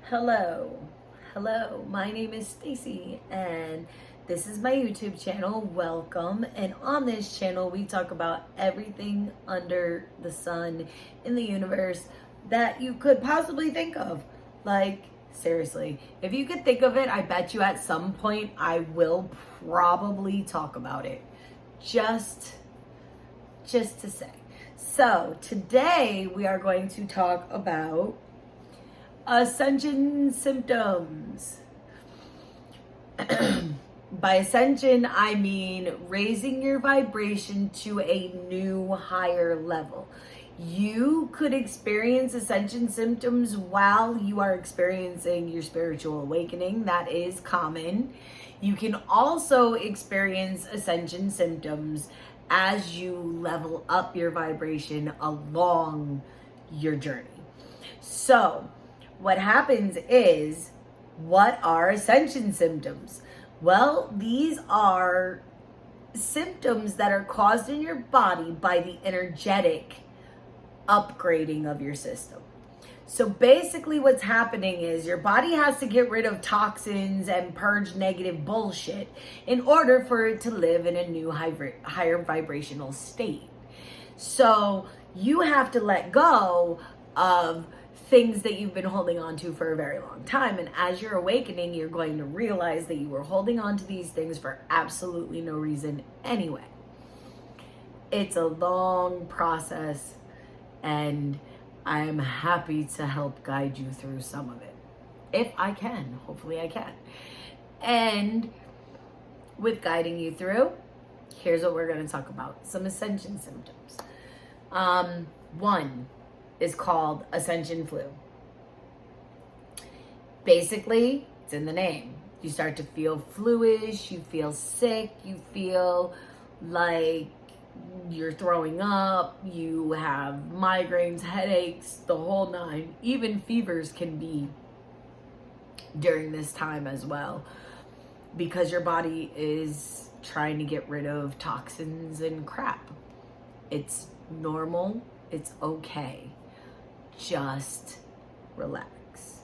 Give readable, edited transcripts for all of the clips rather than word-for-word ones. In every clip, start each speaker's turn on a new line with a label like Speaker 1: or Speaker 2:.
Speaker 1: Hello, hello, my name is Stacy and this is my YouTube channel. Welcome. And on this channel, we talk about everything under the sun in the universe that you could possibly think of. Like, seriously, if you could think of it, I bet you at some point I will probably talk about it. Just to say. So, today we are going to talk about Ascension Symptoms. By ascension, I mean raising your vibration to a new higher level. You could experience ascension symptoms while you are experiencing your spiritual awakening. That is common. You can also experience ascension symptoms as you level up your vibration along your journey. So, what happens is, what are ascension symptoms? Well, these are symptoms that are caused in your body by the energetic upgrading of your system. So basically what's happening is your body has to get rid of toxins and purge negative bullshit in order for it to live in a new higher vibrational state. So you have to let go of things that you've been holding on to for a very long time. And as you're awakening, you're going to realize that you were holding on to these things for absolutely no reason anyway. It's a long process, and I'm happy to help guide you through some of it. If I can, hopefully I can. And with guiding you through, here's what we're going to talk about. Some ascension symptoms. One is called Ascension flu. Basically, it's in the name. You start to feel fluish, you feel sick, you feel like you're throwing up, you have migraines, headaches, the whole nine. Even fevers can be during this time as well, because your body is trying to get rid of toxins and crap. It's normal, it's okay. Just relax.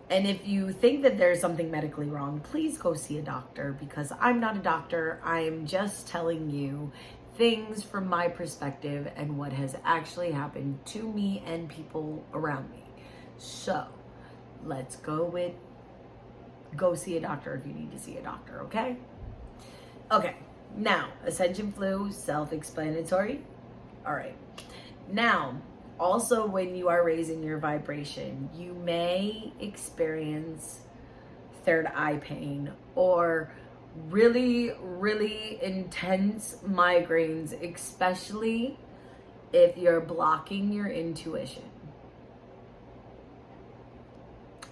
Speaker 1: And if you think that there's something medically wrong, please go see a doctor, because I'm not a doctor. I am just telling you things from my perspective and what has actually happened to me and people around me. So let's go see a doctor if you need to see a doctor, okay? Okay, now, Ascension flu, self-explanatory. All right. Now, also, when you are raising your vibration, you may experience third eye pain or really, really intense migraines, especially if you're blocking your intuition.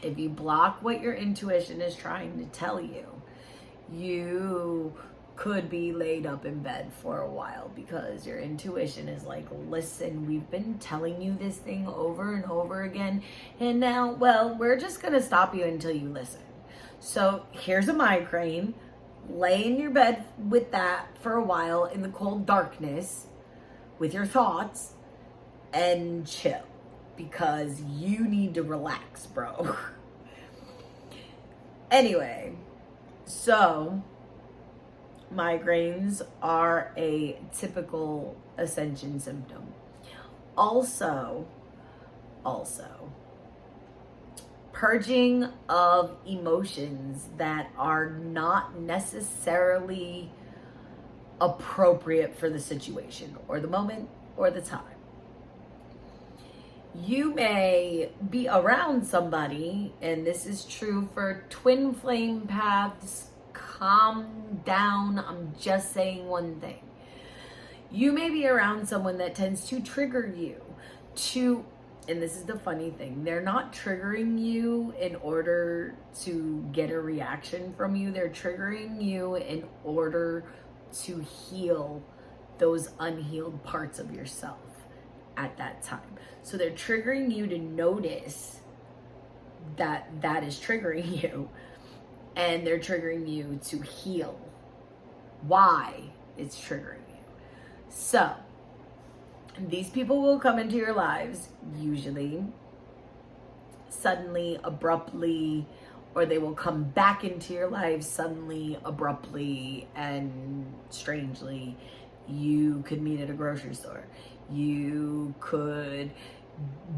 Speaker 1: If you block what your intuition is trying to tell you, you could be laid up in bed for a while, because your intuition is like, listen, we've been telling you this thing over and over again, and now, well, we're just gonna stop you until you listen. So here's a migraine. Lay in your bed with that for a while in the cold darkness with your thoughts and chill, because you need to relax, bro. Anyway, so migraines are a typical ascension symptom. Also, purging of emotions that are not necessarily appropriate for the situation or the moment or the time. You may be around somebody, and this is true for twin flame paths. Calm down. I'm just saying one thing. You may be around someone that tends to trigger you to, and this is the funny thing, they're not triggering you in order to get a reaction from you. They're triggering you in order to heal those unhealed parts of yourself at that time. So they're triggering you to notice that that is triggering you. And they're triggering you to heal why it's triggering you. So, these people will come into your lives, usually suddenly, abruptly, or they will come back into your life suddenly, abruptly, and strangely. You could meet at a grocery store. You could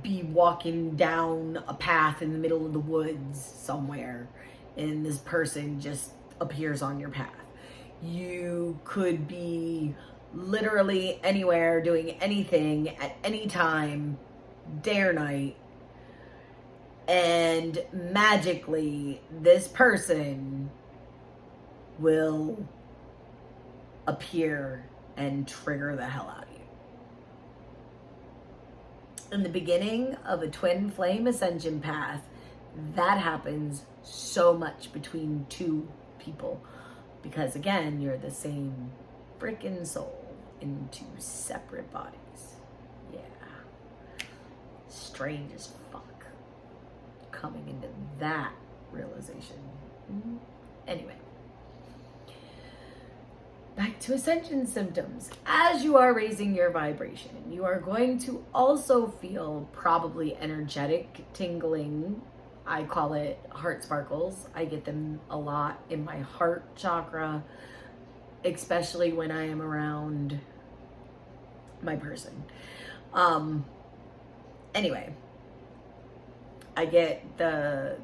Speaker 1: be walking down a path in the middle of the woods somewhere, and this person just appears on your path. You could be literally anywhere doing anything at any time, day or night, and magically this person will appear and trigger the hell out of you. In the beginning of a twin flame ascension path, that happens so much between two people, because again, you're the same freaking soul in two separate bodies. Yeah. Strange as fuck coming into that realization. Anyway, back to Ascension Symptoms. As you are raising your vibration, you are going to also feel probably energetic tingling. I call it heart sparkles. I get them a lot in my heart chakra, especially when I am around my person. Anyway, I get the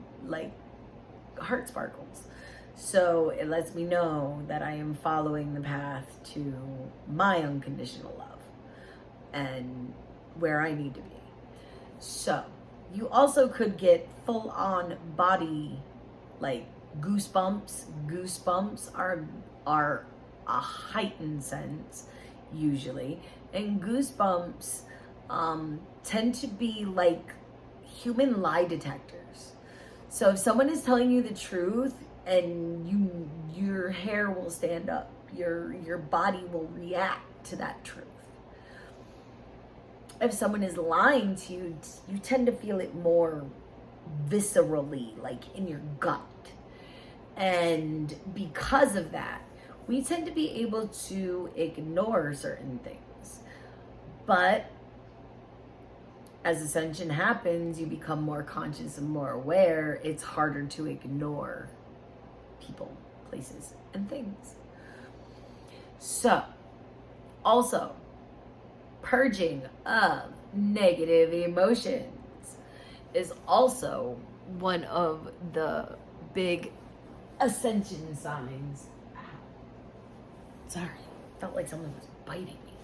Speaker 1: heart sparkles. So it lets me know that I am following the path to my unconditional love and where I need to be. So you also could get full on body goosebumps. Goosebumps are a heightened sense usually, and goosebumps tend to be like human lie detectors. So if someone is telling you the truth, and your hair will stand up, your body will react to that truth. If someone is lying to you, you tend to feel it more viscerally, like in your gut. And because of that, we tend to be able to ignore certain things. But as ascension happens, you become more conscious and more aware. It's harder to ignore people, places, and things. So, also, purging of negative emotions is also one of the big ascension signs. Sorry, felt like someone was biting me.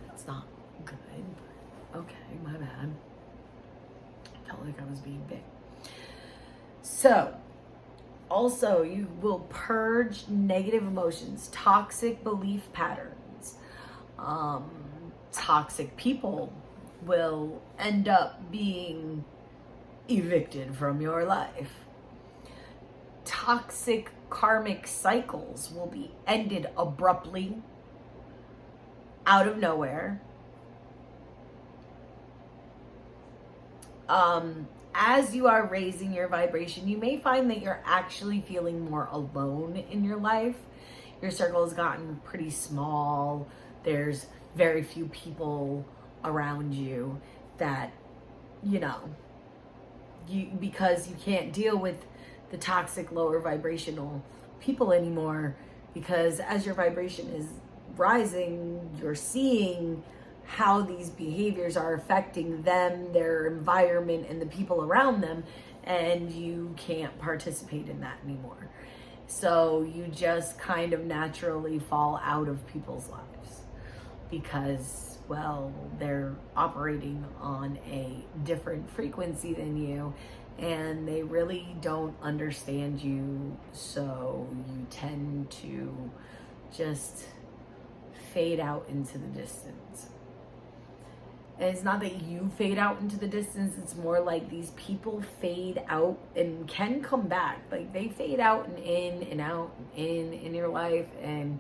Speaker 1: That's not good, but okay, my bad. Felt like I was being big. So, also, you will purge negative emotions, toxic belief patterns. Toxic people will end up being evicted from your life. Toxic karmic cycles will be ended abruptly, out of nowhere. As you are raising your vibration, you may find that you're actually feeling more alone in your life. Your circle has gotten pretty small. There's very few people around you that, because you can't deal with the toxic lower vibrational people anymore, because as your vibration is rising, you're seeing how these behaviors are affecting them, their environment, and the people around them, and you can't participate in that anymore. So you just kind of naturally fall out of people's lives because, well, they're operating on a different frequency than you, and they really don't understand you, so you tend to just fade out into the distance. And it's not that you fade out into the distance, it's more like these people fade out and can come back. Like they fade out and in and out and in your life. And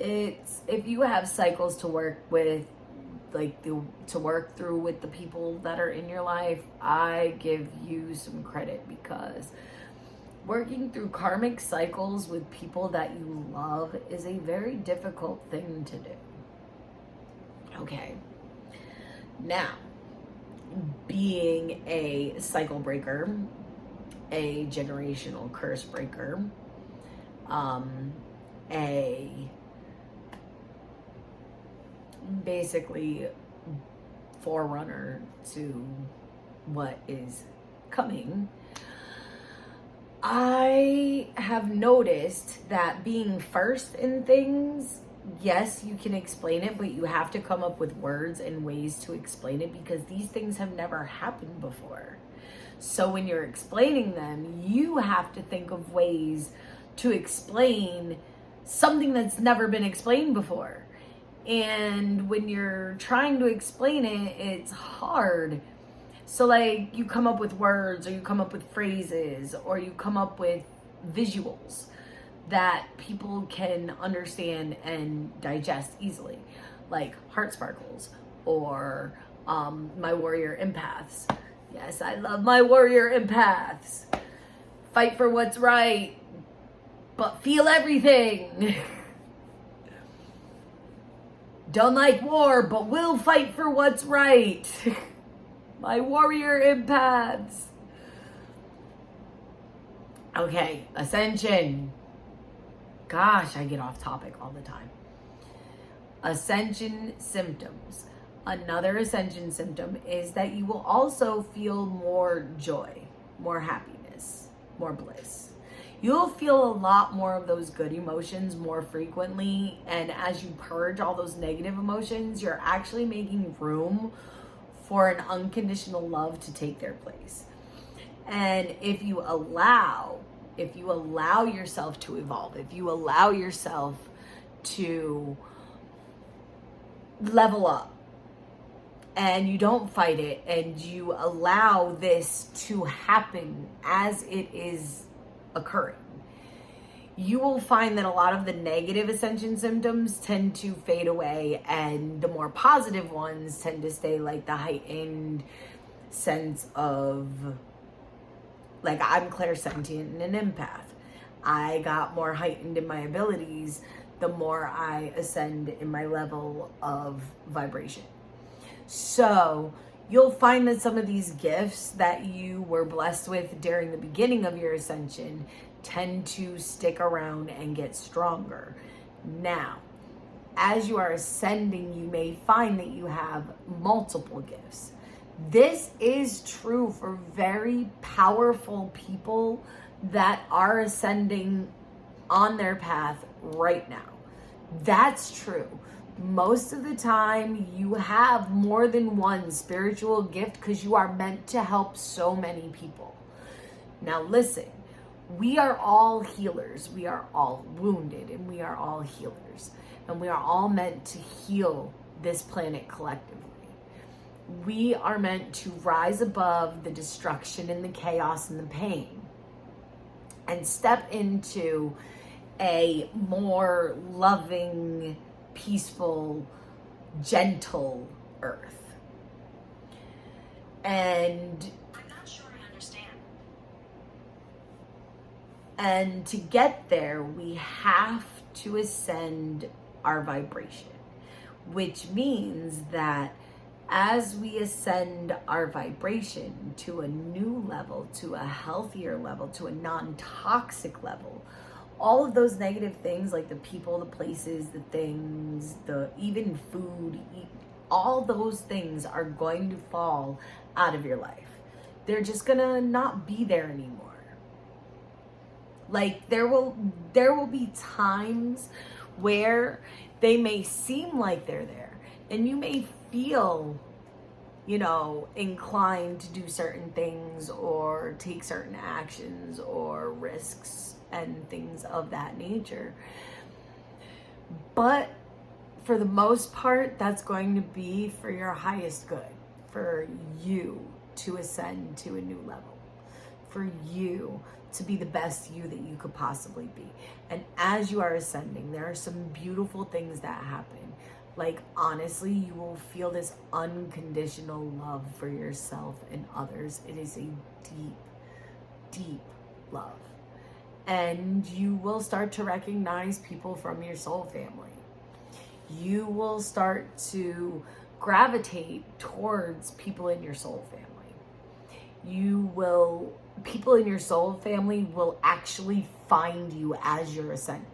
Speaker 1: it's, if you have cycles to work with, to work through with the people that are in your life, I give you some credit, because working through karmic cycles with people that you love is a very difficult thing to do. Okay. Now, being a cycle breaker, a generational curse breaker, a basically forerunner to what is coming. I have noticed that being first in things, yes, you can explain it, but you have to come up with words and ways to explain it because these things have never happened before. So when you're explaining them, you have to think of ways to explain something that's never been explained before. And when you're trying to explain it, it's hard. So like you come up with words, or you come up with phrases, or you come up with visuals that people can understand and digest easily, like heart sparkles, or my warrior empaths. Yes, I love my warrior empaths. Fight for what's right, but feel everything. Don't like war, but will fight for what's right. My warrior empaths. Okay, Ascension. Gosh, I get off topic all the time. Ascension symptoms. Another ascension symptom is that you will also feel more joy, more happiness, more bliss. You'll feel a lot more of those good emotions more frequently. And as you purge all those negative emotions, you're actually making room for an unconditional love to take their place. And if you allow yourself to evolve, if you allow yourself to level up, and you don't fight it, and you allow this to happen as it is occurring, you will find that a lot of the negative ascension symptoms tend to fade away, and the more positive ones tend to stay, like the heightened sense of, like, I'm clairsentient and an empath. I got more heightened in my abilities the more I ascend in my level of vibration. So you'll find that some of these gifts that you were blessed with during the beginning of your ascension tend to stick around and get stronger. Now, as you are ascending, you may find that you have multiple gifts. This is true for very powerful people that are ascending on their path right now. That's true. Most of the time, you have more than one spiritual gift because you are meant to help so many people. Now listen, we are all healers. We are all wounded, and we are all healers. And we are all meant to heal this planet collectively. We are meant to rise above the destruction and the chaos and the pain and step into a more loving, peaceful, gentle earth. And I'm not sure I understand. And to get there, we have to ascend our vibration, which means that as we ascend our vibration to a new level, to a healthier level, to a non-toxic level, all of those negative things, like the people, the places, the things, the even food, all those things are going to fall out of your life. They're just gonna not be there anymore. Like there will be times where they may seem like they're there, and you may feel, inclined to do certain things or take certain actions or risks and things of that nature. But for the most part, that's going to be for your highest good, for you to ascend to a new level, for you to be the best you that you could possibly be. And as you are ascending, there are some beautiful things that happen. Like, honestly, you will feel this unconditional love for yourself and others. It is a deep, deep love. And you will start to recognize people from your soul family. You will start to gravitate towards people in your soul family. People in your soul family will actually find you as you're ascending.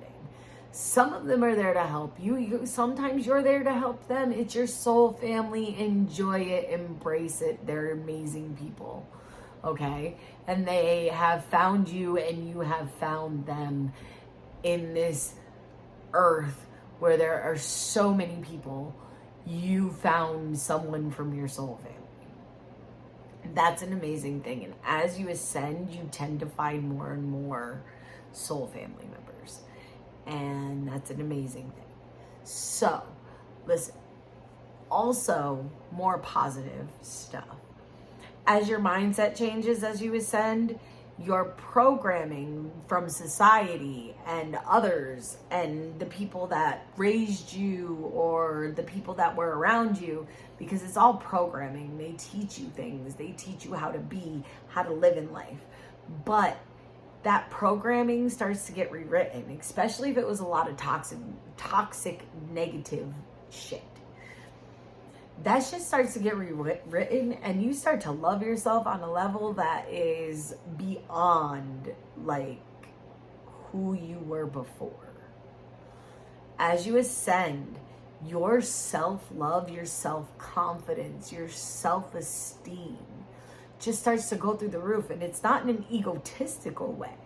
Speaker 1: Some of them are there to help you. Sometimes you're there to help them. It's your soul family. Enjoy it. Embrace it. They're amazing people. Okay? And they have found you and you have found them in this earth where there are so many people. You found someone from your soul family. That's an amazing thing. And as you ascend, you tend to find more and more soul family members. And that's an amazing thing. So, listen, also more positive stuff. As your mindset changes as you ascend, your programming from society and others and the people that raised you or the people that were around you, because it's all programming. They teach you things. They teach you how to be, how to live in life. But that programming starts to get rewritten, especially if it was a lot of toxic, negative shit. That shit starts to get rewritten and you start to love yourself on a level that is beyond like who you were before. As you ascend, your self-love, your self-confidence, your self-esteem just starts to go through the roof. And it's not in an egotistical way.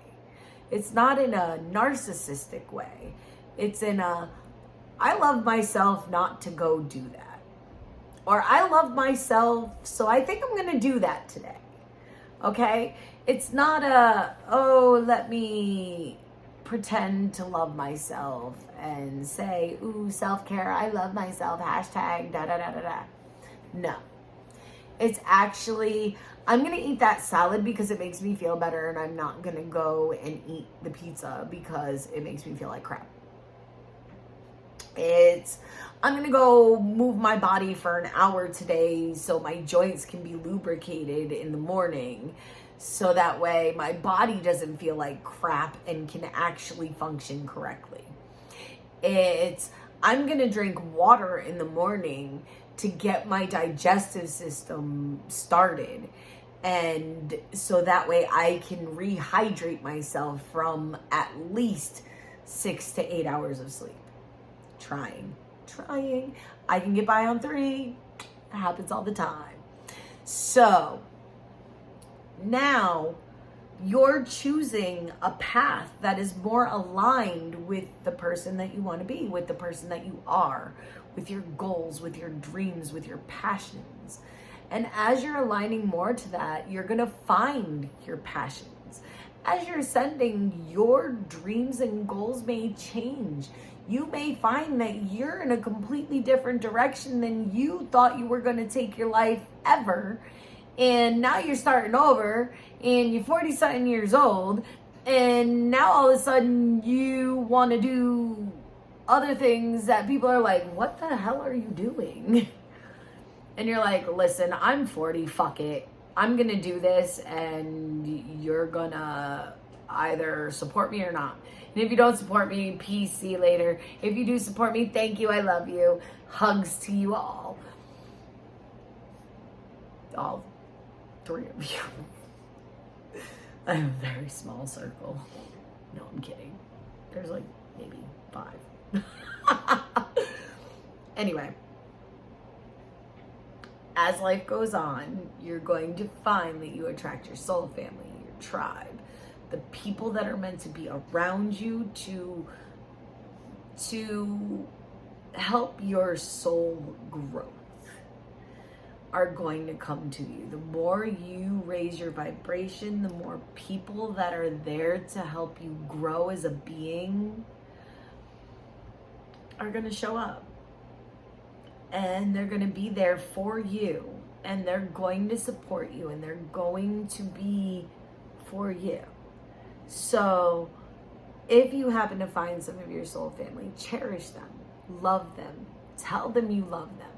Speaker 1: It's not in a narcissistic way. It's in a, I love myself not to go do that. Or I love myself, so I think I'm going to do that today. Okay? It's not a, oh, let me pretend to love myself and say, ooh, self-care, I love myself, hashtag da-da-da-da-da. No. It's actually, I'm going to eat that salad because it makes me feel better, and I'm not going to go and eat the pizza because it makes me feel like crap. I'm going to go move my body for an hour today so my joints can be lubricated in the morning. So that way my body doesn't feel like crap and can actually function correctly. I'm going to drink water in the morning to get my digestive system started. And so that way I can rehydrate myself from at least 6 to 8 hours of sleep. Trying. I can get by on 3. It happens all the time. So now you're choosing a path that is more aligned with the person that you want to be, with the person that you are, with your goals, with your dreams, with your passions. And as you're aligning more to that, you're going to find your passions. As you're ascending, your dreams and goals may change. You may find that you're in a completely different direction than you thought you were going to take your life ever. And now you're starting over and you're 40-something years old. And now all of a sudden you want to do other things that people are like, what the hell are you doing? And you're like, listen, I'm 40, fuck it. I'm going to do this and you're going to either support me or not. And if you don't support me, peace, see you later. If you do support me, thank you, I love you. Hugs to you all. All 3 of you. I have a very small circle. No, I'm kidding. There's like maybe 5. Anyway. As life goes on, you're going to find that you attract your soul family, your tribe. The people that are meant to be around you to help your soul growth are going to come to you. The more you raise your vibration, the more people that are there to help you grow as a being are going to show up. And they're going to be there for you. And they're going to support you. And they're going to be for you. So if you happen to find some of your soul family, cherish them, love them, tell them you love them.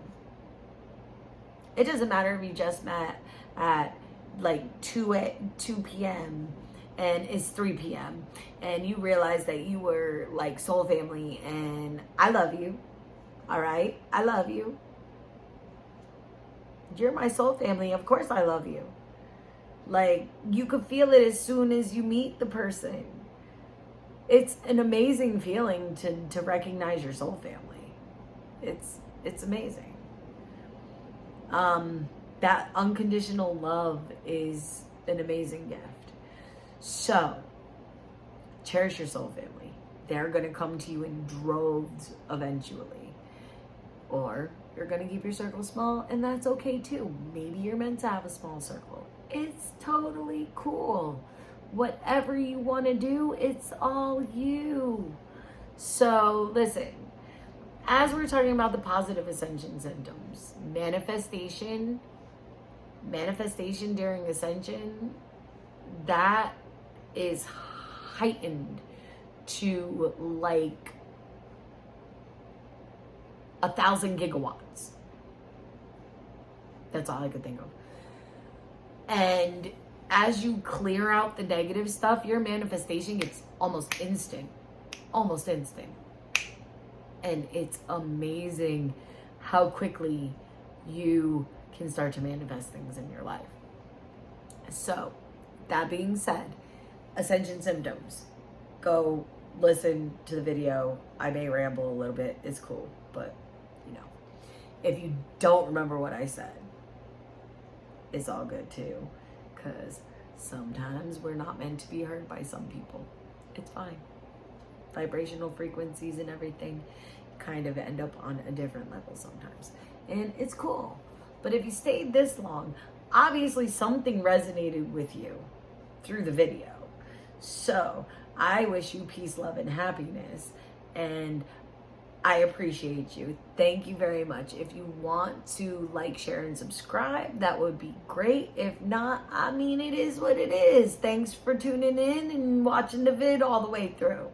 Speaker 1: It doesn't matter if you just met at like 2 p.m. and it's 3 p.m. and you realize that you were like soul family and I love you. All right? I love you. You're my soul family. Of course I love you. Like, you could feel it as soon as you meet the person. It's an amazing feeling to recognize your soul family. It's amazing. That unconditional love is an amazing gift. So, cherish your soul family. They're going to come to you in droves eventually. Or you're going to keep your circle small, and that's okay too. Maybe you're meant to have a small circle. It's totally cool. Whatever you want to do, it's all you. So, listen, as we're talking about the positive ascension symptoms, manifestation during ascension, that is heightened to like 1,000 gigawatts. That's all I could think of. And as you clear out the negative stuff, your manifestation gets almost instant. And it's amazing how quickly you can start to manifest things in your life. So, that being said, Ascension Symptoms. Go listen to the video. I may ramble a little bit. It's cool. But, if you don't remember what I said, it's all good too. Because sometimes we're not meant to be heard by some people. It's fine. Vibrational frequencies and everything kind of end up on a different level sometimes. And it's cool. But if you stayed this long, obviously something resonated with you through the video. So I wish you peace, love, and happiness. And I appreciate you. Thank you very much. If you want to like, share, and subscribe, that would be great. If not, it is what it is. Thanks for tuning in and watching the vid all the way through.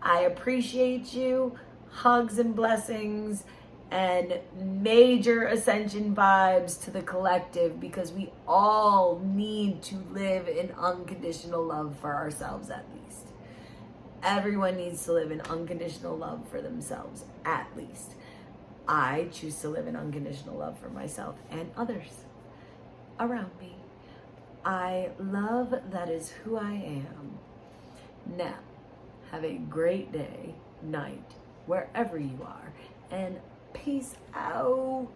Speaker 1: I appreciate you. Hugs and blessings and major ascension vibes to the collective, because we all need to live in unconditional love for ourselves at least. Everyone needs to live in unconditional love for themselves, at least. I choose to live in unconditional love for myself and others around me. I love that is who I am. Now, have a great day, night, wherever you are, and peace out.